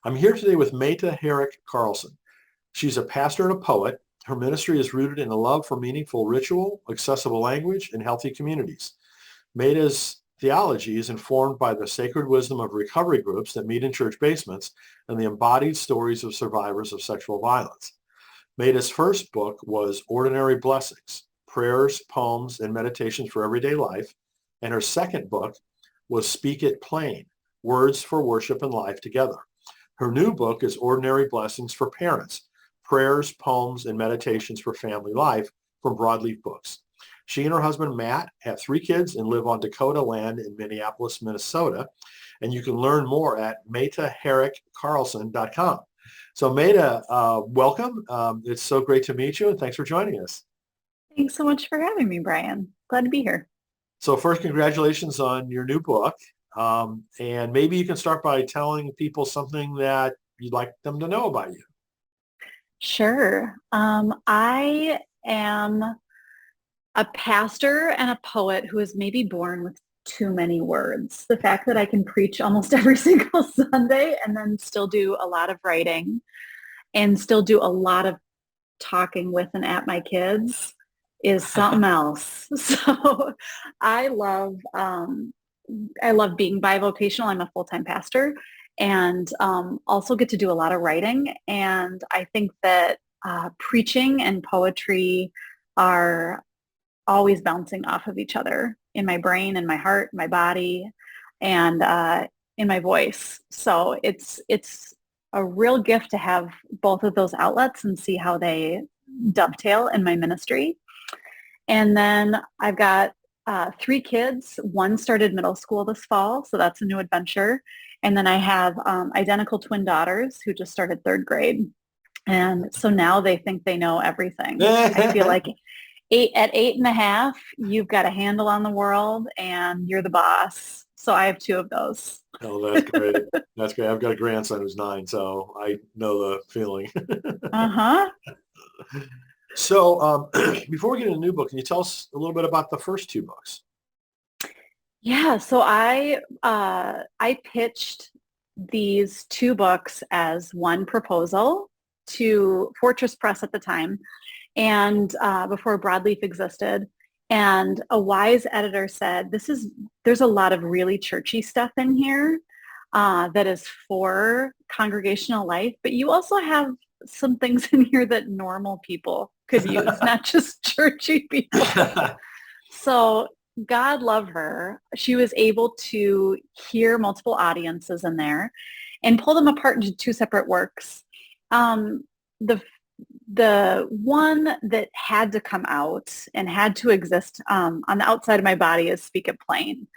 I'm here today with Meta Herrick Carlson. She's a pastor and a poet. Her ministry is rooted in a love for meaningful ritual, accessible language, and healthy communities. Meta's theology is informed by the sacred wisdom of recovery groups that meet in church basements and the embodied stories of survivors of sexual violence. Meta's first book was Ordinary Blessings, Prayers, Poems, and Meditations for Everyday Life. And her second book was Speak It Plain, Words for Worship and Life Together. Her new book is Ordinary Blessings for Parents, Prayers, Poems, and Meditations for Family Life from Broadleaf Books. She and her husband, Matt, have 3 kids and live on Dakota land in Minneapolis, Minnesota. And you can learn more at metaherrickcarlson.com. So Meta, welcome. It's so great to meet you, and thanks for joining us. Thanks so much for having me, Brian. Glad to be here. So first, congratulations on your new book. And maybe you can start by telling people something that you'd like them to know about you. Sure. I am a pastor and a poet who is maybe born with too many words. The fact that I can preach almost every single Sunday and then still do a lot of writing and still do a lot of talking with and at my kids is something else. So I love being bivocational. I'm a full-time pastor and also get to do a lot of writing. And I think that preaching and poetry are always bouncing off of each other in my brain, in my heart, my body, and in my voice. So it's a real gift to have both of those outlets and see how they dovetail in my ministry. And then I've got 3 kids. One started middle school this fall, so that's a new adventure. And then I have identical twin daughters who just started 3rd grade. And so now they think they know everything. I feel like at 8.5, you've got a handle on the world and you're the boss. So I have 2 of those. Oh, that's great. That's great. I've got a grandson who's 9, so I know the feeling. Uh-huh. So before we get into the new book, can you tell us a little bit about the first 2 books? Yeah, so I pitched these 2 books as one proposal to Fortress Press at the time, and before Broadleaf existed. And a wise editor said, there's a lot of really churchy stuff in here that is for congregational life, but you also have some things in here that normal people could use, not just churchy people. So God love her. She was able to hear multiple audiences in there and pull them apart into 2 separate works. The one that had to come out and had to exist on the outside of my body is Speak It Plain,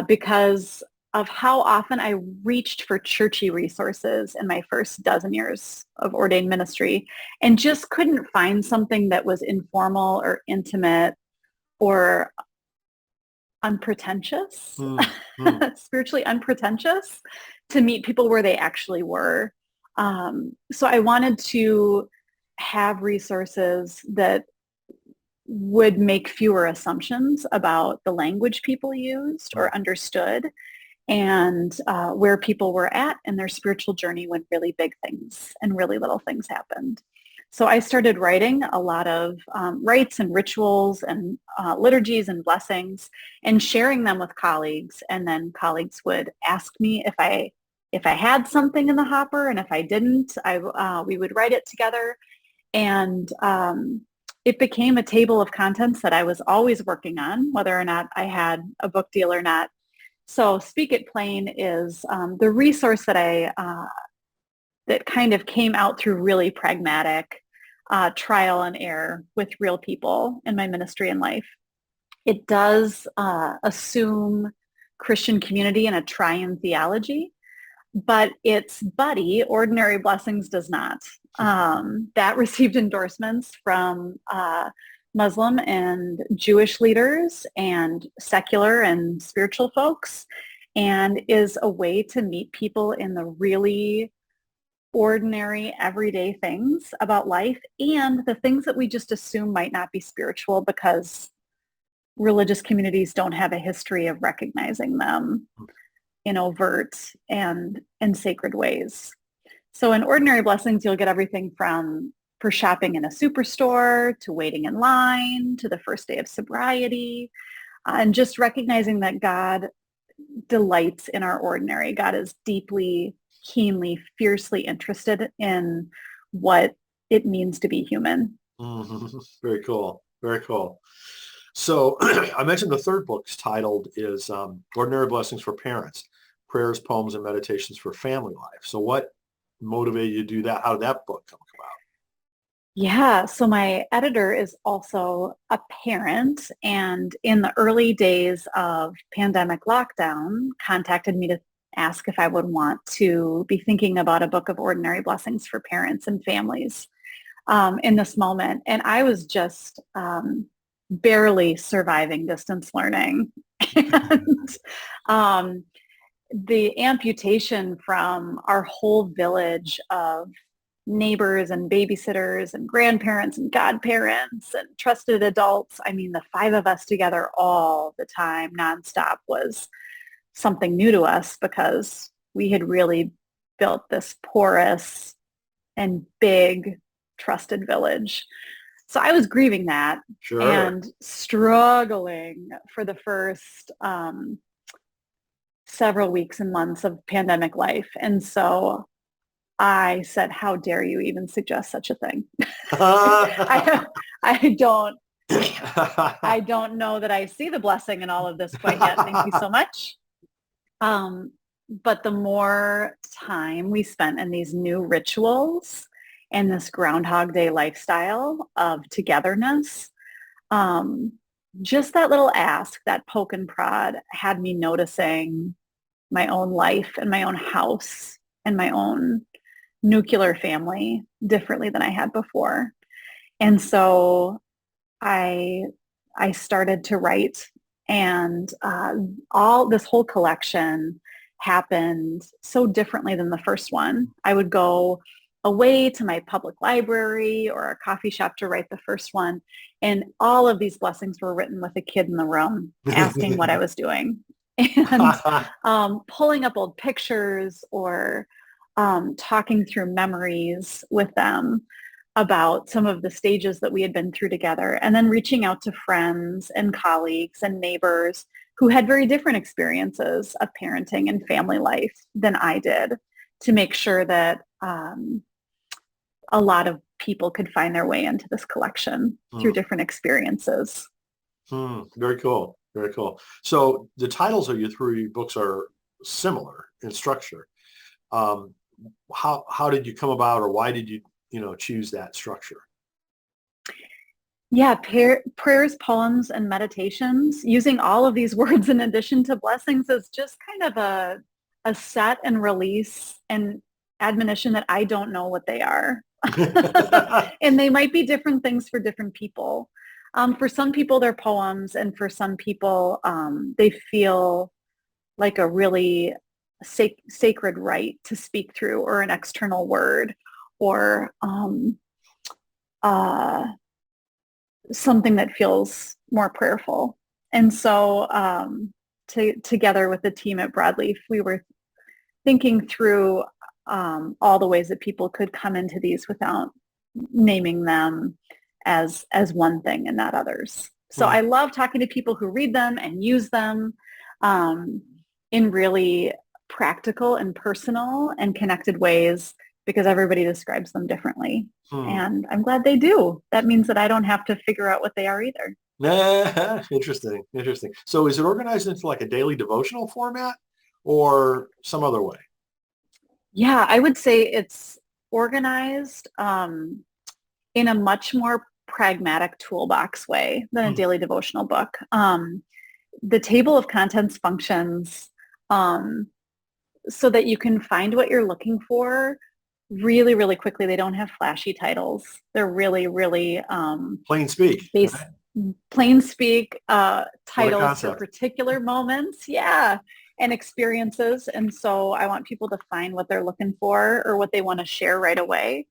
because of how often I reached for churchy resources in my first dozen years of ordained ministry and just couldn't find something that was informal or intimate or unpretentious, spiritually unpretentious, to meet people where they actually were. So I wanted to have resources that would make fewer assumptions about the language people used or understood, and where people were at in their spiritual journey when really big things and really little things happened. So I started writing a lot of rites and rituals and liturgies and blessings and sharing them with colleagues. And then colleagues would ask me if I had something in the hopper, and if I didn't, we would write it together. And it became a table of contents that I was always working on, whether or not I had a book deal or not. So Speak It Plain is the resource that that kind of came out through really pragmatic trial and error with real people in my ministry and life. It does assume Christian community and a triune theology, but its buddy, Ordinary Blessings, does not. That received endorsements from Muslim and Jewish leaders and secular and spiritual folks, and is a way to meet people in the really ordinary, everyday things about life and the things that we just assume might not be spiritual because religious communities don't have a history of recognizing them in overt and sacred ways. So in ordinary blessings, you'll get everything from for shopping in a superstore to waiting in line to the first day of sobriety, and just recognizing that God delights in our ordinary. God is deeply, keenly, fiercely interested in what it means to be human. Mm-hmm. Very cool. Very cool. So I mentioned the third book's titled is Ordinary Blessings for Parents, Prayers, Poems, and Meditations for Family Life. So what motivated you to do that? How did that book come about? Yeah, so my editor is also a parent, and in the early days of pandemic lockdown, contacted me to ask if I would want to be thinking about a book of ordinary blessings for parents and families in this moment. And I was just barely surviving distance learning. And the amputation from our whole village of neighbors and babysitters and grandparents and godparents and trusted adults. I mean, the five of us together all the time, nonstop, was something new to us because we had really built this porous and big trusted village. So I was grieving that Sure. and struggling for the first several weeks and months of pandemic life. And so I said, how dare you even suggest such a thing? I, I don't, I don't know that I see the blessing in all of this quite yet. Thank you so much. But the more time we spent in these new rituals and this Groundhog Day lifestyle of togetherness, just that little ask, that poke and prod had me noticing my own life and my own house and my own nuclear family differently than I had before. And so I started to write, and all this whole collection happened so differently than the first one. I would go away to my public library or a coffee shop to write the first one, and all of these blessings were written with a kid in the room asking what I was doing, and pulling up old pictures or talking through memories with them about some of the stages that we had been through together, and then reaching out to friends and colleagues and neighbors who had very different experiences of parenting and family life than I did, to make sure that a lot of people could find their way into this collection through different experiences. Very cool. Very cool. So the titles of your three books are similar in structure. How did you come about, or why did you choose that structure? Yeah, prayers, poems, and meditations, using all of these words in addition to blessings, is just kind of a set and release and admonition that I don't know what they are. And they might be different things for different people. For some people, they're poems, and for some people, they feel like a really sacred right to speak through, or an external word, or something that feels more prayerful. And so together with the team at Broadleaf, we were thinking through all the ways that people could come into these without naming them as one thing and not others. So I love talking to people who read them and use them in really practical and personal and connected ways, because everybody describes them differently. And I'm glad they do. That means that I don't have to figure out what they are either. Interesting. Interesting. So is it organized into like a daily devotional format or some other way? Yeah, I would say it's organized in a much more pragmatic toolbox way than a daily devotional book. The table of contents functions so that you can find what you're looking for really, really quickly. They don't have flashy titles. They're really, really Plain speak. Right? plain speak What a titles for concept. particular moments. Yeah. And experiences. And so I want people to find what they're looking for or what they want to share right away.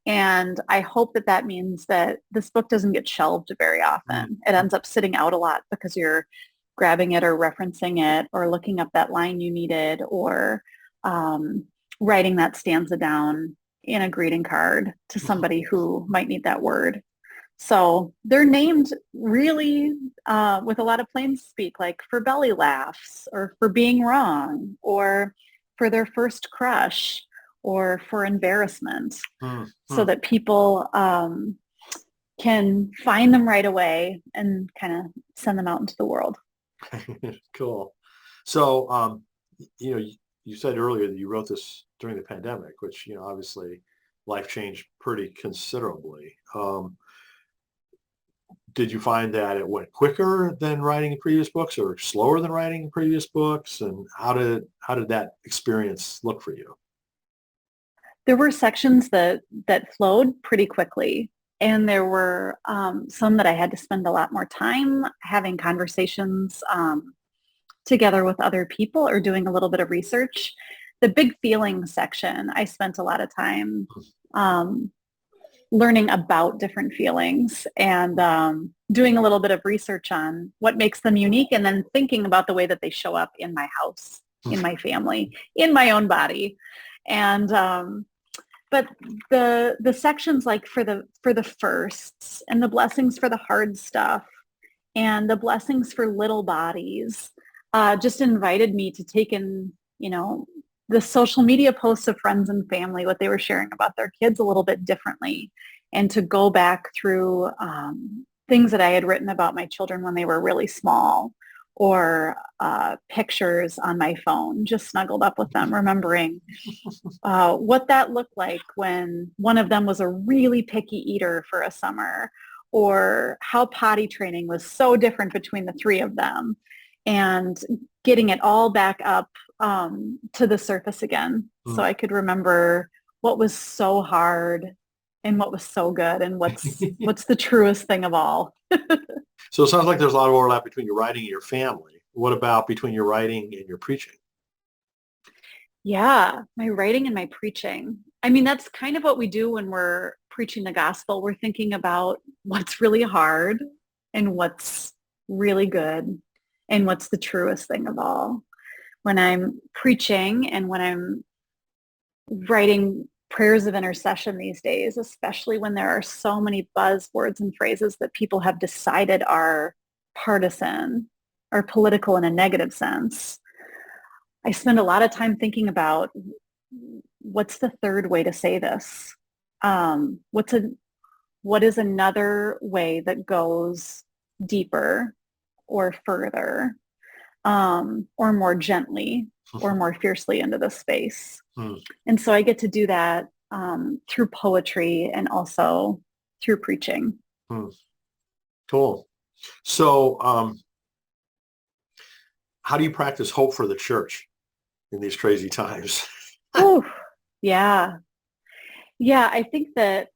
And I hope that that means that this book doesn't get shelved very often. It ends up sitting out a lot because you're grabbing it or referencing it or looking up that line you needed, or writing that stanza down in a greeting card to somebody who might need that word. So they're named really with a lot of plain speak, like for belly laughs or for being wrong or for their first crush or for embarrassment so that people can find them right away and kind of send them out into the world. Cool. So, you said earlier that you wrote this during the pandemic, which, obviously life changed pretty considerably. Did you find that it went quicker than writing previous books or slower than writing previous books? And how did that experience look for you? There were sections that flowed pretty quickly. And there were some that I had to spend a lot more time having conversations together with other people or doing a little bit of research. The big feelings section, I spent a lot of time learning about different feelings and doing a little bit of research on what makes them unique and then thinking about the way that they show up in my house, in my family, in my own body. And but the sections like for the firsts and the blessings for the hard stuff and the blessings for little bodies just invited me to take in, the social media posts of friends and family, what they were sharing about their kids a little bit differently, and to go back through things that I had written about my children when they were really small, or pictures on my phone, just snuggled up with them, remembering what that looked like when one of them was a really picky eater for a summer, or how potty training was so different between the three of them, and getting it all back up to the surface again. So I could remember what was so hard and what was so good and what's the truest thing of all. So it sounds like there's a lot of overlap between your writing and your family. What about between your writing and your preaching? Yeah, my writing and my preaching. I mean, that's kind of what we do when we're preaching the gospel. We're thinking about what's really hard and what's really good and what's the truest thing of all. When I'm preaching and when I'm writing prayers of intercession these days, especially when there are so many buzzwords and phrases that people have decided are partisan or political in a negative sense, I spend a lot of time thinking about what's the third way to say this? What is another way that goes deeper or further, or more gently or more fiercely into the space? And so I get to do that through poetry and also through preaching. Cool. So how do you practice hope for the church in these crazy times? Oh, yeah. Yeah, I think that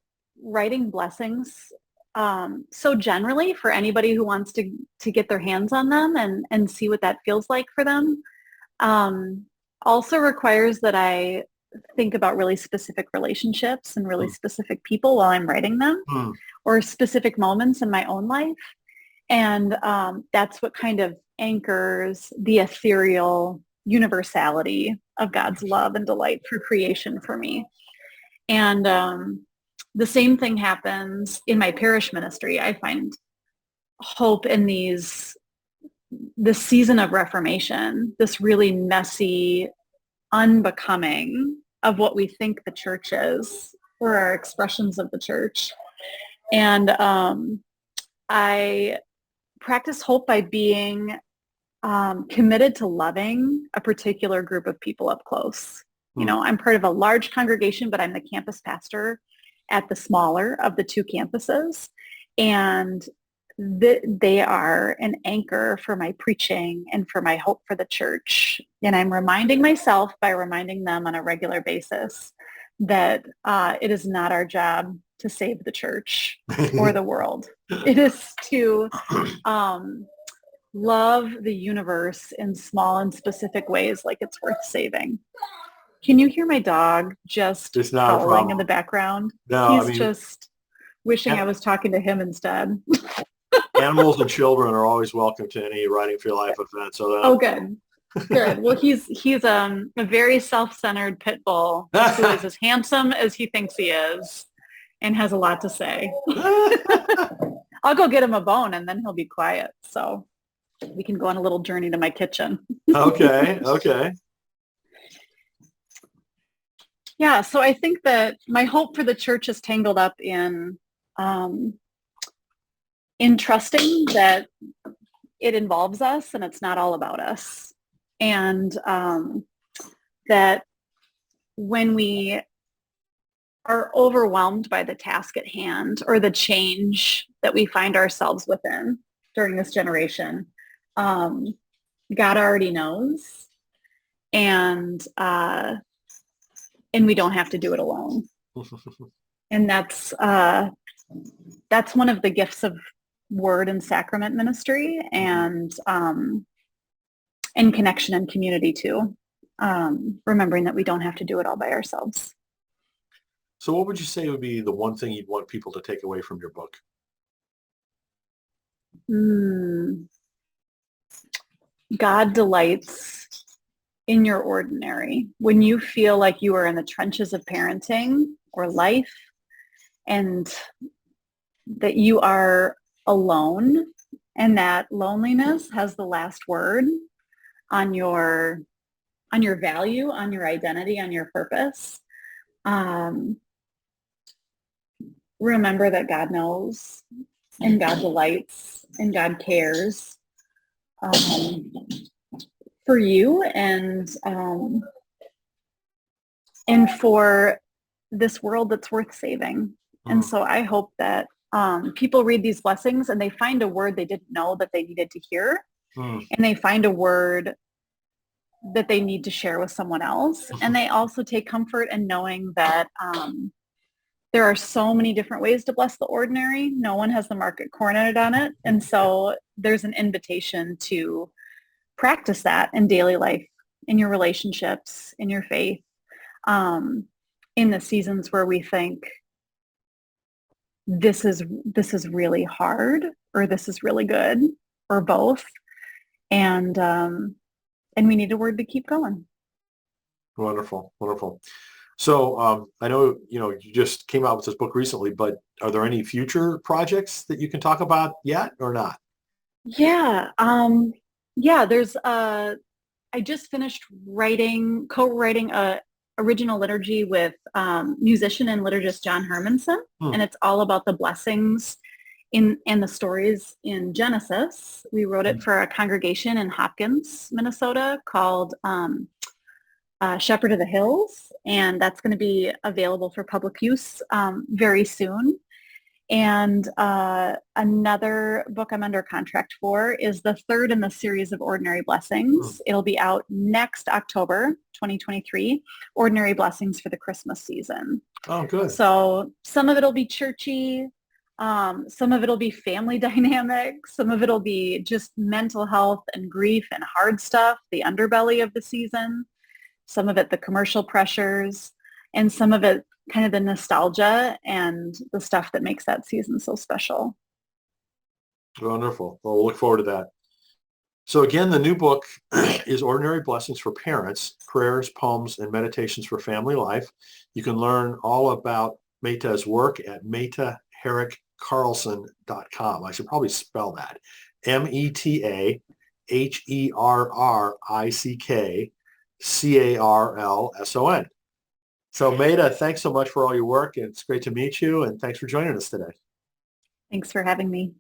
writing blessings, so generally for anybody who wants to get their hands on them and see what that feels like for them, also requires that I think about really specific relationships and really specific people while I'm writing them, or specific moments in my own life. And that's what kind of anchors the ethereal universality of God's love and delight for creation for me. And the same thing happens in my parish ministry. I find hope in this season of reformation, this really messy unbecoming of what we think the church is, or our expressions of the church. And I practice hope by being committed to loving a particular group of people up close. I'm part of a large congregation, but I'm the campus pastor at the smaller of the two campuses. And they are an anchor for my preaching and for my hope for the church. And I'm reminding myself by reminding them on a regular basis that it is not our job to save the church or the world. It is to love the universe in small and specific ways like it's worth saving. Can you hear my dog just howling in the background? No, He's just wishing I was talking to him instead. Animals and children are always welcome to any Writing for Your Life event. So good. Good. Well, he's a very self-centered pit bull who is as handsome as he thinks he is and has a lot to say. I'll go get him a bone and then he'll be quiet. So we can go on a little journey to my kitchen. Okay. Okay. Yeah. So I think that my hope for the church is tangled up in trusting that it involves us and it's not all about us. And that when we are overwhelmed by the task at hand or the change that we find ourselves within during this generation, God already knows, and we don't have to do it alone. And that's one of the gifts of word and sacrament ministry, and connection and community too. Remembering that we don't have to do it all by ourselves. So what would you say would be the one thing you'd want people to take away from your book? God delights in your ordinary. When you feel like you are in the trenches of parenting or life and that you are alone and that loneliness has the last word on your value, on your identity, on your purpose, remember that God knows and God delights and God cares for you and for this world that's worth saving. And so I hope that people read these blessings and they find a word they didn't know that they needed to hear, and they find a word that they need to share with someone else. And they also take comfort in knowing that there are so many different ways to bless the ordinary. No one has the market cornered on it. And so there's an invitation to practice that in daily life, in your relationships, in your faith, in the seasons where we think this is really hard or this is really good or both. And we need a word to keep going. Wonderful. Wonderful. So I know, you just came out with this book recently, but are there any future projects that you can talk about yet or not? Yeah. There's I just finished co-writing a original liturgy with musician and liturgist John Hermanson. And it's all about the blessings and the stories in Genesis. We wrote it for a congregation in Hopkins, Minnesota called Shepherd of the Hills, and that's going to be available for public use very soon. And another book I'm under contract for is the third in the series of Ordinary Blessings. It'll be out next October, 2023, Ordinary Blessings for the Christmas season. Oh, good. So some of it'll be churchy, some of it'll be family dynamic, some of it'll be just mental health and grief and hard stuff, the underbelly of the season. Some of it the commercial pressures, and some of it kind of the nostalgia and the stuff that makes that season so special. Wonderful. Well, we'll look forward to that. So again, the new book is Ordinary Blessings for Parents, Prayers, Poems, and Meditations for Family Life. You can learn all about Meta's work at metaherrickcarlson.com. I should probably spell that. METAHERRICKCARLSON. So Meta, thanks so much for all your work. It's great to meet you, and thanks for joining us today. Thanks for having me.